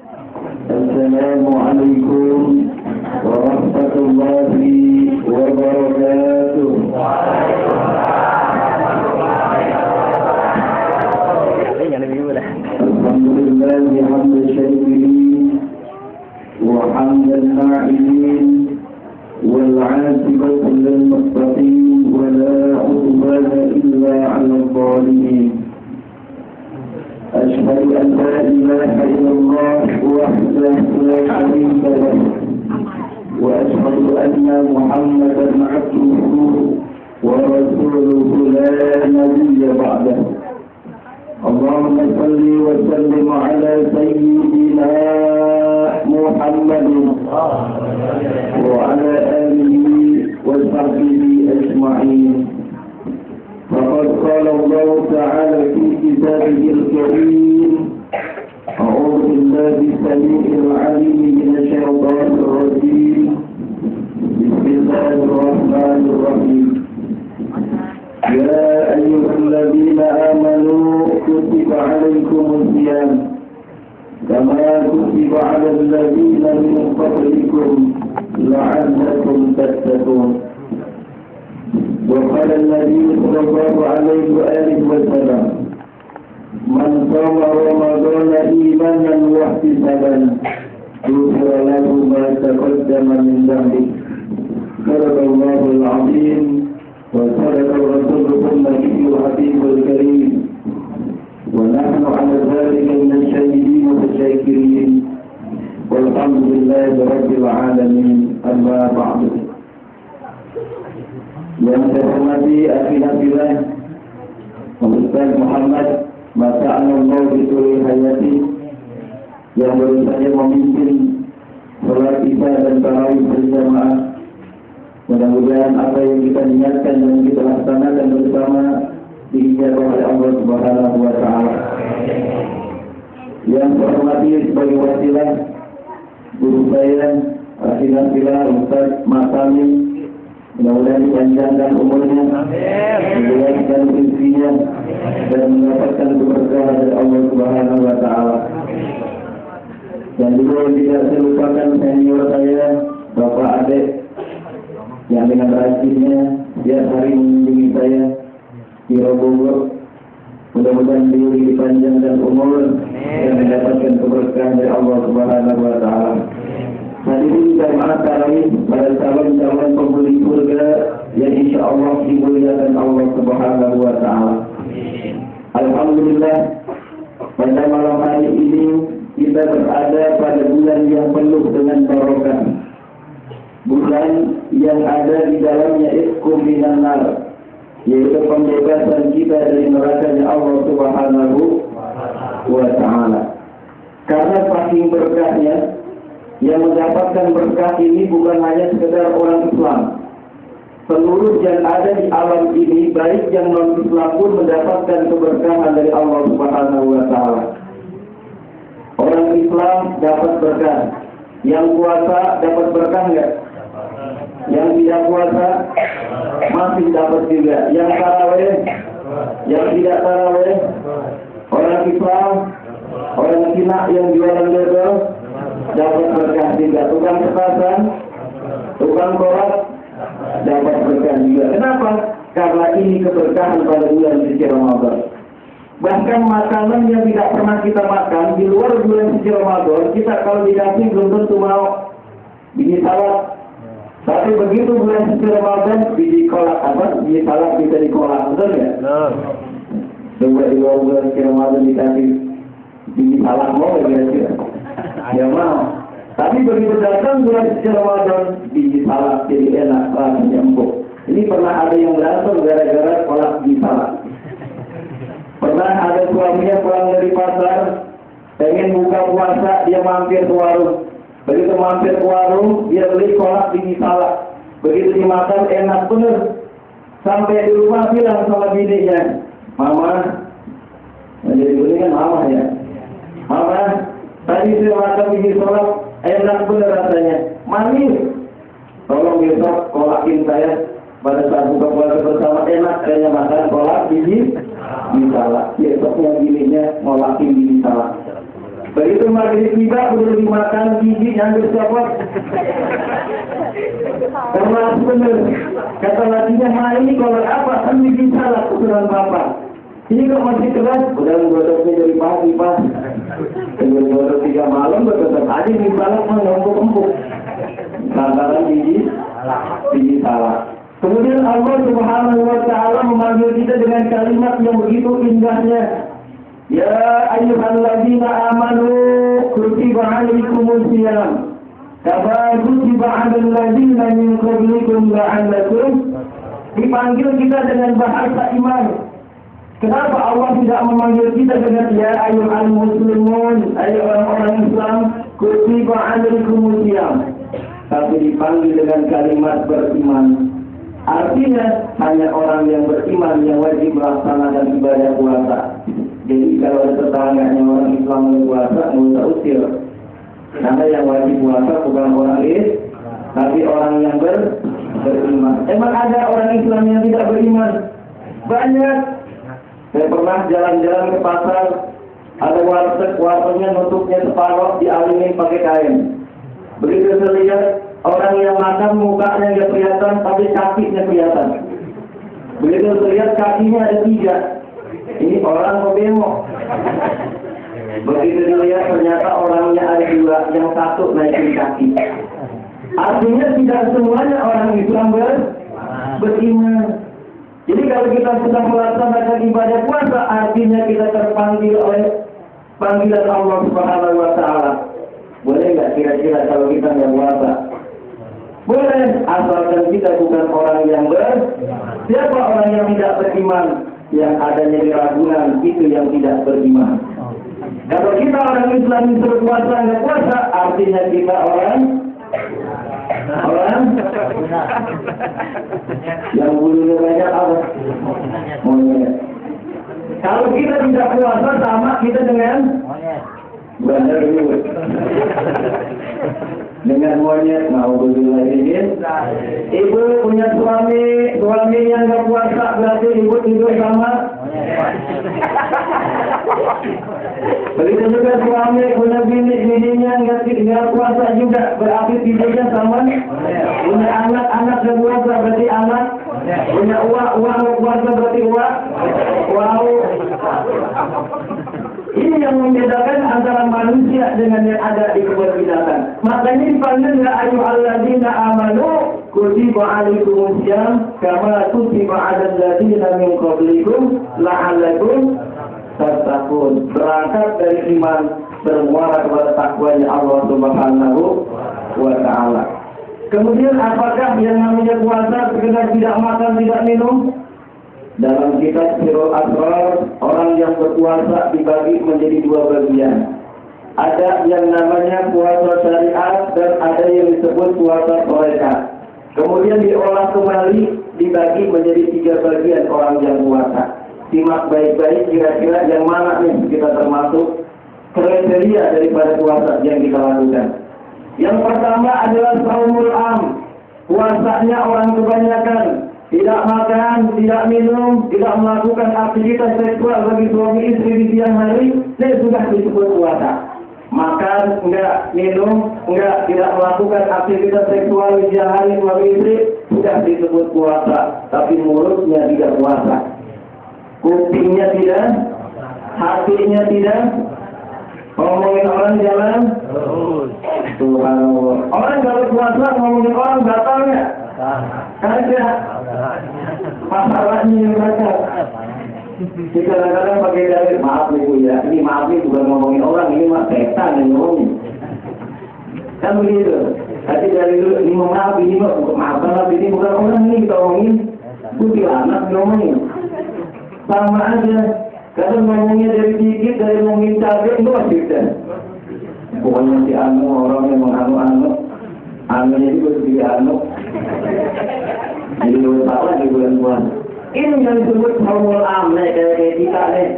Assalamualaikum warahmatullahi wabarakatuh. Alhamdulillah hamdan syakirin wa hamdan na'ibin wal 'aqibatu lil muttaqin wa la 'udwana illa 'alal zalimin. أشهد أن لا إله إلا الله وحده لا شريك له وأشهد أن محمدا عبده ورسوله لا نبي بعده. اللهم صل وسلم على سيدنا محمد وعلى آله وصحبه أجمعين. فقد قال الله تعالى في كتابه الكريم: أعوذ بالله السميع العليم من الشيطان الرجيم. بسم الله الرحمن الرحيم. يا أيها الذين آمنوا كتب عليكم الصيام كما كتب على الذين من قبلكم لعلكم تتقون. وقال النبي صلى الله عليه وآله وسلم: من صام رمضان إيمانا واحتسابا غفر له ما تقدم من ذنبه. صدق الله العظيم وصدق رسوله النبي الحبيب الكريم ونحن على ذلك من الشاهدين والشاكرين والحمد لله رب العالمين. أما بعد. Yang saya hormati akhir-akhirnya Ustaz Muhammad Masa'anallahu Bituli Hayati yang baru saja memimpin sholat isya dan tarawih berjamaah. Mudah-mudahan apa yang kita niatkan dan kita laksanakan bersama diijabah oleh Allah Subhanahu wa Ta'ala. Yang saya hormati sebagai wasilah guru saya akhir-akhirnya Ustaz Masami, mudah-mudahan dipanjangkan umurnya, dimuliakan rezekinya, dan mendapatkan keberkahan dari Allah Subhanahu wa Ta'ala. Dan juga tidak saya lupakan senior saya, Bapak Adek, yang dengan rajinnya setiap hari mengunjungi saya di Bogor. Mudah-mudahan beliau dipanjangkan umur dan mendapatkan keberkahan dari Allah Subhanahu wa Ta'ala. Hadirin jamaah tarawih, pada calon-calon penghuni surga yang insya Allah dimuliakan Allah Subhanahu wa Ta'ala. Alhamdulillah, pada malam hari ini kita berada pada bulan yang penuh dengan barokah. Bulan yang ada di dalamnya itqum minan nar, yaitu pembebasan kita dari nerakanya Allah Subhanahu wa Ta'ala. Karena saking berkahnya, yang mendapatkan berkah ini bukan hanya sekedar orang Islam. Seluruh yang ada di alam ini, baik yang non-Islam pun mendapatkan keberkahan dari Allah Subhanahu wa Ta'ala. Orang Islam dapat berkah. Yang puasa dapat berkah enggak? Yang tidak puasa masih dapat juga. Yang tarawih, yang tidak tarawih, orang Islam, orang Cina yang jualan dodol dapat berkah juga. Tukang petasan, tukang kolak dapat berkah juga. Kenapa? Karena ini keberkahan pada bulan suci Ramadan. Bahkan makanan yang tidak pernah kita makan di luar bulan suci Ramadan, kita kalau dikasih belum tentu mau. Biji salad, tapi begitu bulan suci Ramadan, biji kolak apa? Biji salad bisa dikolak, betul nggak? Coba di luar bulan suci Ramadan dikasih biji salad, mau nggak kira-kira? Ya mau. Tapi begitu datang bulan suci Ramadan, biji salad jadi enak, rasanya empuk. Ini pernah ada yang datang gara-gara kolak biji salad. Pernah ada suaminya pulang dari pasar, pengen buka puasa, dia mampir ke warung. Begitu mampir ke warung, dia beli kolak biji salad. Begitu dimakan enak bener. Sampai di rumah bilang sama bininya, Mama, jadi ini kan mama ya, Mama, tadi saya makan biji salad, enak bener rasanya, manis. Tolong besok kolakin saya pada saat buka puasa bersama, enak kayaknya makan kolak biji salad. Besoknya bininya ngolakin biji salad. Begitu maghrib tiba, udah dimakan gigi yang bercopot. Karena benar, kata lakinya, "Ma ini kalau apa? Kan bikin salah ukuran papa. Ini kok masih keras?" Udah godoknya dari pagi, Pak. Godok 3 malam, tetap aja nih balak empuk-empuk. Lantaran gigi salah. Kemudian Allah Subhanahu wa Ta'ala memanggil kita dengan kalimat yang begitu indahnya. Ya ayyuhalladzina amanu kutiba 'alaikumus shiyam kama kutiba 'alal ladzina min qablikum la'allakum. Dipanggil kita dengan bahasa iman. Kenapa Allah tidak memanggil kita dengan ya ayyuhal muslimun, ayo orang-orang Islam, kutiba 'alaikumus shiyam, tapi dipanggil dengan kalimat beriman. Artinya hanya orang yang beriman yang wajib melaksanakan ibadah puasa. Jadi kalau ada tetangganya orang Islam yang puasa, nggak usah usir. Karena yang wajib puasa bukan orang Islam, tapi orang yang beriman. Emang ada orang Islam yang tidak beriman? Banyak. Saya pernah jalan-jalan ke pasar, ada wartegnya nutupnya separuh, dialingin pakai kain. Begitu saya lihat orang yang makan mukanya nggak kelihatan, tapi kakinya kelihatan. Begitu saya lihat kakinya ada 3. Ini orang mau bemo. Begitu dilihat ternyata orangnya ada 2, yang 1 naikin kaki. Artinya tidak semuanya orang Islam beriman. Jadi kalau kita sudah melaksanakan ibadah puasa, artinya kita terpanggil oleh panggilan Allah Subhanahu wa Ta'ala. Boleh nggak kira-kira kalau kita nggak puasa? Boleh, asalkan kita bukan orang yang siapa orang yang tidak beriman? Yang adanya keraguan itu yang tidak beriman. Kalau kita orang Islam yang berpuasa nggak puasa, artinya kita orang yang bulunya banyak apa? Monyet. Kalau kita tidak puasa sama kita dengan benar dulu. Dengan monyet, mau berdua ini. Ibu punya suami yang nggak puasa, berarti ibu tidur sama. Begitu juga suami punya bininya nggak puasa juga, berarti tidurnya sama. Punya anak nggak puasa, berarti anak. Punya uang nggak puasa, berarti uang. Wow. Ini yang membedakan antara manusia dengan yang ada di kebun binatang. Makanya dipanggil ya ayyuhalladzina amanu kutiba 'alaikumus shiyam kama kutiba 'alal ladzina min qablikum la'allakum tattaqun. Berangkat dari iman, bermuara kepada takwanya Allah Subhanahu wa Ta'ala. Kemudian apakah yang namanya puasa sekedar tidak makan, tidak minum? Dalam kitab Sirul Asrar, orang yang berpuasa dibagi menjadi 2 bagian. Ada yang namanya puasa syariat dan ada yang disebut puasa tarekat. Kemudian diolah kembali, dibagi menjadi 3 bagian orang yang puasa. Simak baik-baik kira-kira yang mana nih kita termasuk kriteria daripada puasa yang kita lakukan. Yang pertama adalah saumul am. Puasanya orang kebanyakan. Tidak makan, tidak minum, tidak melakukan aktivitas seksual bagi suami istri di siang hari, ini sudah disebut puasa. Makan, enggak, minum, enggak, tidak melakukan aktivitas seksual di siang hari suami istri, sudah disebut puasa. Tapi mulutnya tidak puasa. Kupingnya tidak, hatinya tidak, ngomongin orang jalan, Subhanallah. Orang kalau puasa ngomongin orang batalnya. Ada masalahnya mereka. Kita kadang-kadang pakai dalil, maaf ibu ya, ini maaf ini bukan ngomongin orang, ini mah setan yang ngomongin. Kan begitu. Tadi dari dulu ini maaf, ini maaf, ini bukan orang, ini kita ngomongin. Itu anak ngomongin. Sama aja. Kadang ngomongnya dari dikit, dari ngomongin cabai, itu masih bisa. Pokoknya si orang yang menganu-anu. Anunya juga seperti anu. Jadi lu salah di bulan puasa. Ini yang disebut saumul am, kayak kita nih.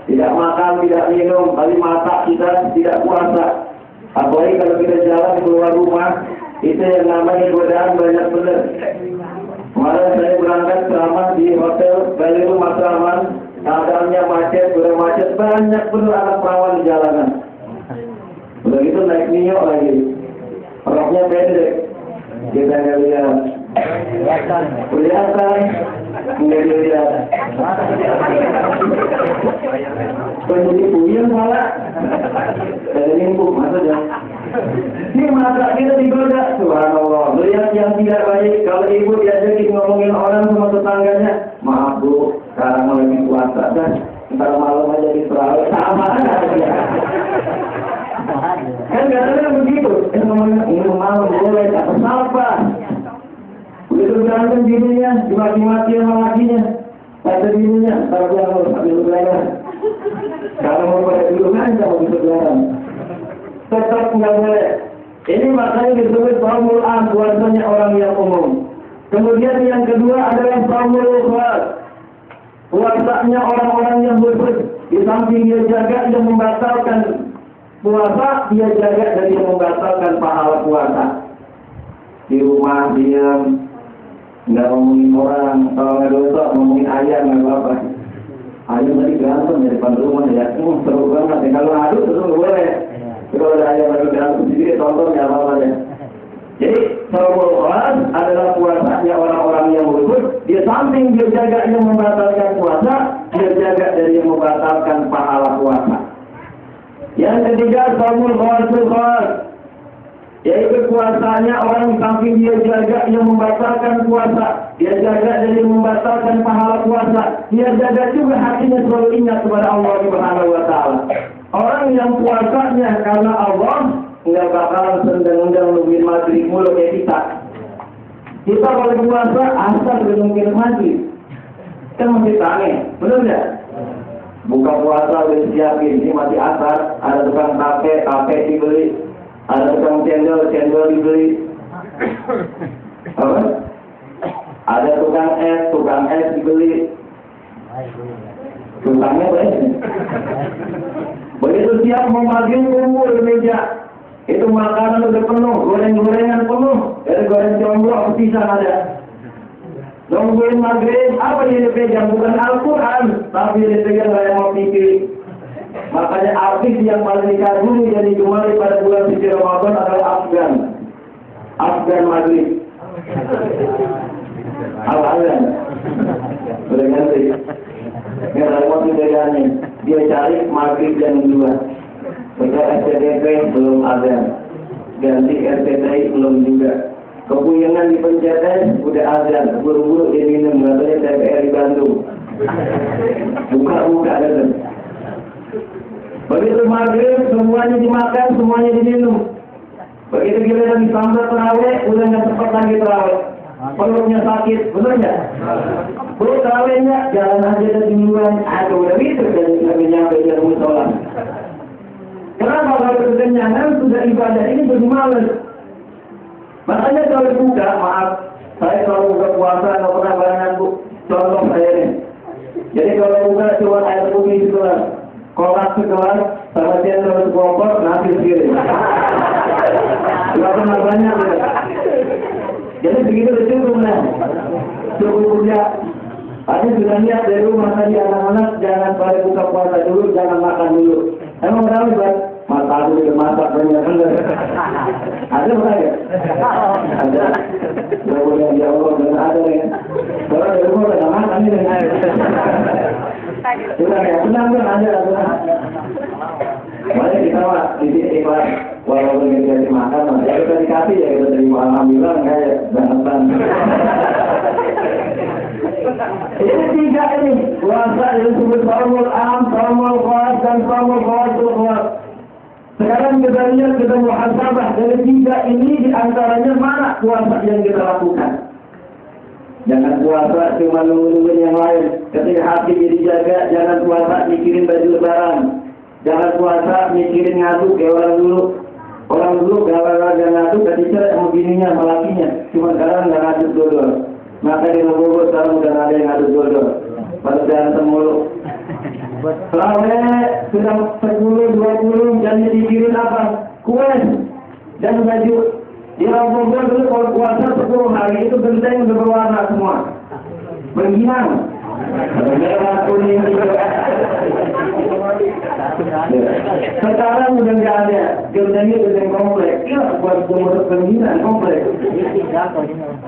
Tidak makan, tidak minum, tapi masak kita tidak puasa. Apalagi kalau kita jalan keluar rumah, itu yang namanya godaan banyak benar. Kemarin saya berangkat selama di hotel Bali Rumah Salaman, keadaannya macet, udah macet, banyak benar anak perawan di jalanan. Udah gitu naik Mio lagi. Roknya pendek. Kita nggak lihat. Kelihatan. Nggak dilihat. Penjadi puyeng malah. Dari lingkup maksudnya. Ini mata kita digoda. Subhanallah. Melihat yang tidak baik. Kalau ibu diajakin ngomongin orang sama tetangganya. Maaf bu, sekarang lagi puasa dan ntar malam aja di perahu. Sama aja. Kan kadang-kadang begitu. Ngomongin ini malam boleh. Apa apa? Begitu berantem dirinya. Dimaki-maki sama lakinya. Kata dirinya. Ntar dia harus ambil belajar. Kalau mau pada dulu kan mau bisa belajar. Tetap nggak boleh. Ini makanya disebut saumul am, puasanya orang yang umum. Kemudian yang kedua adalah saumul khas, puasanya orang-orang yang khusus. Di samping dia jaga yang membatalkan puasa, dia jaga dari yang membatalkan pahala puasa. Di rumah diam, nggak ngomongin orang, kalau nggak dosa ngomongin ayam nggak apa-apa. Ayam tadi berantem di depan rumah ya, seru banget. Kalau ngadu terus nggak boleh. Kalau ada ayam lagi berantem sendiri, tonton ya apa-apa ya. Jadi saumul khas adalah puasanya orang-orang yang khusus. Dia samping dia jaga yang membatalkan puasa, dia jaga dari yang membatalkan pahala puasa. Yang ketiga saumul khasul khas, yaitu puasanya orang samping dia jaga yang membatalkan puasa, dia jaga dari yang membatalkan pahala puasa, dia jaga juga hatinya selalu ingat kepada Allah Subhanahu wa taala. Orang yang puasanya karena Allah nggak bakalan sendang-sendang nungguin maghrib mulu kayak kita. Kita kalau puasa asal nungguin maghrib, kan masih tane, benar nggak? Buka puasa udah siapin, ini masih asar, ada tukang tape dibeli, ada tukang cendol dibeli, apa? Ada tukang es dibeli, tukangnya baik. Begitu siap mau maghrib kumpul di meja. Itu makanan udah penuh, goreng-gorengan penuh. Dari goreng combro, pisang ada. Nungguin maghrib, apa yang dipegang? Bukan Al-Quran, tapi yang dipegang oleh mau pikir. Makanya artis yang paling dikagumi dan digemari pada bulan suci Ramadan adalah Afgan maghrib. Al-Azan. Boleh ngerti? Nggak ada mau bedanya. Dia cari maghrib jam 2. Betul SPDP belum ada, ganti RPTI belum juga. Kepuyangan di pencetan udah azan, buru-buru dia minum, katanya TPR di Bandung. Buka-buka ada. Begitu maghrib semuanya dimakan, semuanya diminum. Begitu giliran disambut terawih, udah nggak sempat lagi terawih. Perutnya sakit, betul nggak? Perut terawihnya jalan aja dari mingguan, aduh udah gitu kan nggak nyampe jalan musola. Kenapa kalau kekenyangan sudah ibadah ini jadi males? Makanya kalau buka, maaf, saya kalau buka puasa nggak pernah barengan bu, contoh saya nih. Jadi kalau buka cuma air putih segelas, kolak segelas, sama cendol sekopor, nasi segitu. Nggak pernah banyak ya. Jadi begitu cukup lah, cukup kerja. Tadi sudah lihat dari rumah tadi anak-anak jangan pada buka puasa dulu, jangan makan dulu. Emang tahu buat mata aku udah masak banyak bener. Ada bukan ya? Ada. Mudah-mudahan ya Allah benar ada ya. Kalau dari rumah udah makan ini. Sudah ya, senang kan ada. Makanya kita di sini ikhlas. Walaupun kita dimakan, ya kita dikasih ya kita terima. Alhamdulillah enggak ya, banget. Ini tiga ini puasa yang disebut saumul am, saumul khas dan saumul khasul khas. Sekarang kita lihat, kita muhasabah dari tiga ini diantaranya mana puasa yang kita lakukan. Jangan puasa cuma nungguin yang lain. Ketika hati jadi jaga, jangan puasa mikirin baju lebaran. Jangan puasa mikirin ngadu kayak orang dulu. Orang dulu gara-gara ngadu ketika sama bininya, sama lakinya. Cuma sekarang nggak ngadu dodol. Maka di Bogor sekarang udah ada yang ngadu dodol. Pada berantem mulu. Terawih sudah 10-20 jangan dipikirin apa? Kue dan baju. Di Bogor dulu kalau puasa 10 hari itu genteng udah berwarna semua. Berginang. Merah kuning hijau. Sekarang udah nggak ada. Kerjanya udah komplek. Ya, buat jumlah pembinaan komplek.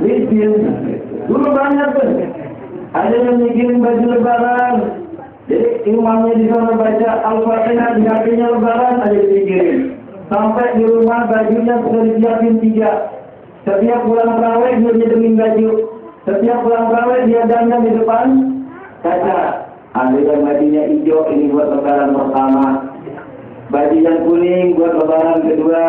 Listin. Dulu banyak tuh. Ada yang mikirin baju lebaran. Jadi imamnya di sana baca Al-Fatihah, di hatinya lebaran aja dipikirin. Sampai di rumah bajunya sudah disiapin 3. Setiap pulang terawih dia nyedemin baju. Setiap pulang terawih dia dandan di depan kaca. Ada yang bajunya hijau, ini buat lebaran pertama. Baju yang kuning buat lebaran kedua.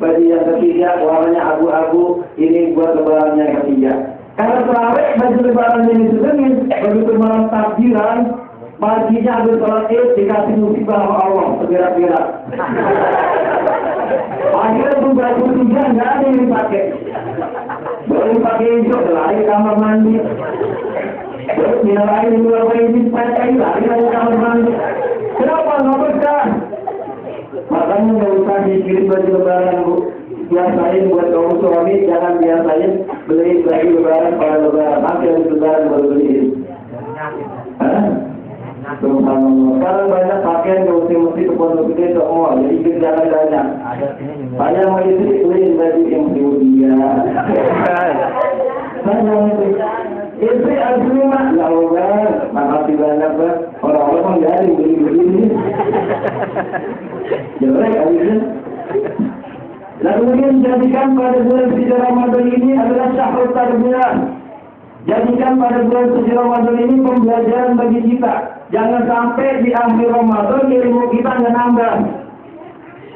Baju yang ketiga warnanya abu-abu, ini buat lebaran yang ketiga. Karena terawih baju lebaran ini sebenarnya begitu malam takbiran, paginya ada sholat Id dikasih musibah sama Allah segera-gera. Akhirnya tuh baju 3 nggak ada yang dipakai. Baru pakai hijau, lari kamar mandi. Terus dinilai di luar ini pakai lari dari kamar mandi. Kenapa nggak betah? Makanya nggak usah dikirim baju lebaran, Bu. Biasain buat kaum suami, jangan biasain beli baju lebaran pada lebaran. Nanti hari lebaran baru beliin. Subhanallah. Sekarang banyak pakaian yang mesti ke pondok gede semua, jadi kerjaan banyak. Banyak mau istri beliin baju yang dia. Istri asli mah, ya Allah, makasih banyak Pak. Orang-orang menggari beli-beli. Jelek aja. Lalu kemudian jadikan pada bulan suci Ramadan ini adalah syahrul tarbiyah. Jadikan pada bulan suci Ramadan ini pembelajaran bagi kita. Jangan sampai di akhir Ramadan ilmu kita nggak nambah.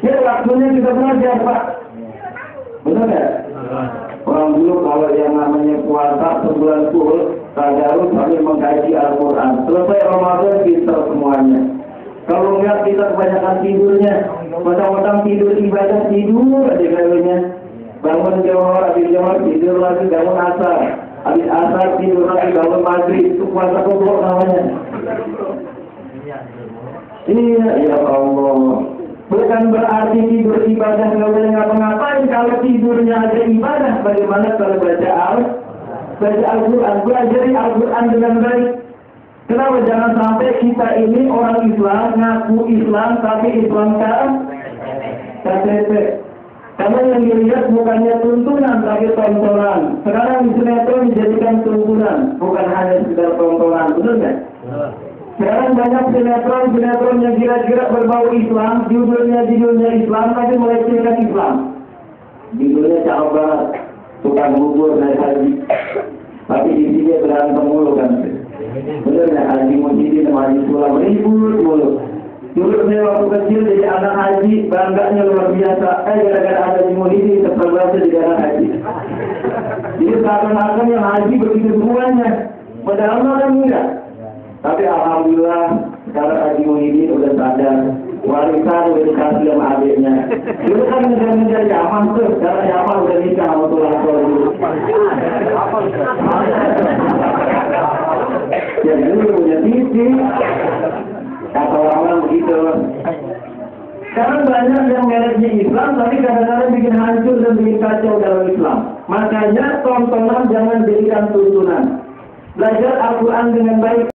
Ya waktunya kita belajar Pak. Benar ya? Orang dulu kalau yang namanya puasa sebulan full, tadarus sambil mengkaji Al-Quran. Selesai Ramadan kita semuanya. Kalau enggak kita kebanyakan tidurnya, macam-macam tidur ibadah, tidur aja kayaknya. Bangun johor, habis johor tidur lagi, bangun asar. Habis asar tidur lagi, bangun maghrib, itu puasa kubur namanya. Iya, ya Allah. Bukan berarti tidur ibadah nggak boleh ngapa-ngapain. Kalau tidurnya ada ibadah, bagaimana kalau baca Al-Quran, pelajari Al-Quran dengan baik. Kenapa jangan sampai kita ini orang Islam, ngaku Islam, tapi Islam KTP. Karena yang dilihat bukannya tuntunan, tapi tontonan. Sekarang sinetron dijadikan tuntunan, bukan hanya sekedar tontonan, betul nggak? Sekarang banyak sinetron yang kira-kira berbau Islam, judulnya Islam, tapi melecehkan Islam. Judulnya Caobat, tukang bubur naik haji. Tapi isinya berantem mulu kan. Bener ya, Haji Muhyiddin sama Haji Sulam ribut mulu. Dulu saya waktu kecil jadi anak haji, bangganya luar biasa. Gara-gara ada Haji Muhyiddin, terperluasa jadi anak haji. Jadi seakan-akan yang haji begitu semuanya. Padahal kan enggak. Tapi alhamdulillah sekarang Haji Muhyiddin udah sadar. Warisan udah dikasih sama adiknya. Dulu kan ngejar-ngejar Yaman tuh, sekarang Yaman udah nikah sama tulang dulu. Ya dulu punya TV. Kata orang-orang begitu. Sekarang banyak yang mereknya Islam, tapi kadang-kadang bikin hancur dan bikin kacau dalam Islam. Makanya tontonan jangan jadikan tuntunan. Belajar Al-Quran dengan baik.